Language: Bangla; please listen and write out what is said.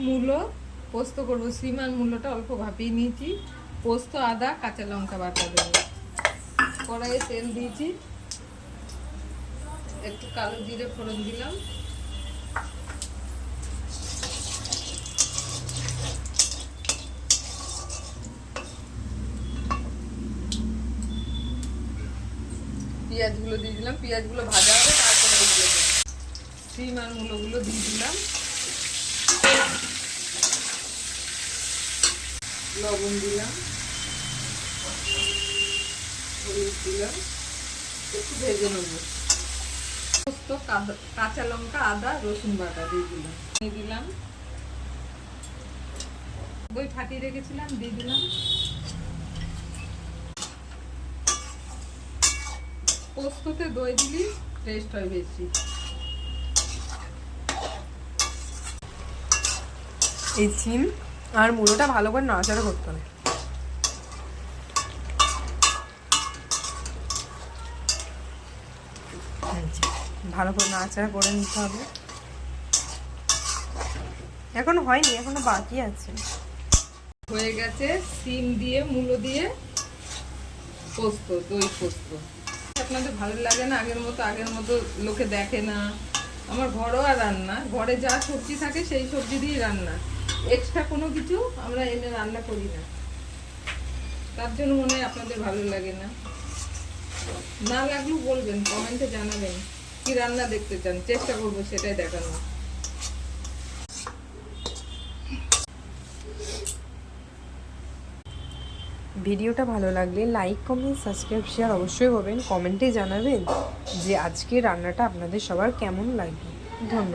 মূলো পোস্ত করবো। সিম আর মূলোটা অল্প ভাপিয়ে নিয়েছি। পোস্ত, আদা, কাঁচা লঙ্কা বাটা দেবো। কড়াইয়ে তেল দিয়েছি, একটু কালো জিরে ফোড়ন দিলাম, পেঁয়াজগুলো দিয়ে দিলাম। পেঁয়াজগুলো ভাজা হবে, তারপরে এগুলো দেবো। সিম আর মূলোগুলো দিয়ে দিলাম, লবণ দিলাম, হলুদ দিলাম, একটু ভেজে নেব। পোস্ত, কাঁচা লঙ্কা, আদা, রসুন বাটা দিয়ে দিলাম। দই ফাটিয়ে রেখেছিলাম, দিয়ে দিলাম। পোস্ততে দই দিলে টেস্ট হয় বেশি। এই সিম আর মূলোটা ভালো করে নাড়াচাড়া করতে হবে। ভালো করে নাড়াচাড়া করে নিতে হবে। এখনো হয়নি, এখনো বাকি আছে। হয়ে গেছে সিম দিয়ে মূলো দিয়ে পোস্ত, দই পোস্ত। আপনাদের ভালো লাগে না? আগের মতো লোকে দেখে না। আমার ঘরোয়া রান্না, ঘরে যা সবজি থাকে সেই সবজি দিয়ে রান্না, এক্সট্রা কোনো কিছু আমরা এনে রান্না করি না। তার জন্য মনে হয় আপনাদের ভালো লাগে না। না লাগলেও বলবেন, কমেন্টে জানাবেন কি রান্না দেখতে চান, চেষ্টা করবো সেটাই দেখানো। ভিডিওটা ভালো লাগলে লাইক, কমেন্ট, সাবস্ক্রাইব, শেয়ার অবশ্যই করবেন। কমেন্টে জানাবেন যে আজকে রান্নাটা আপনাদের সবার কেমন লাগবে। ধন্যবাদ।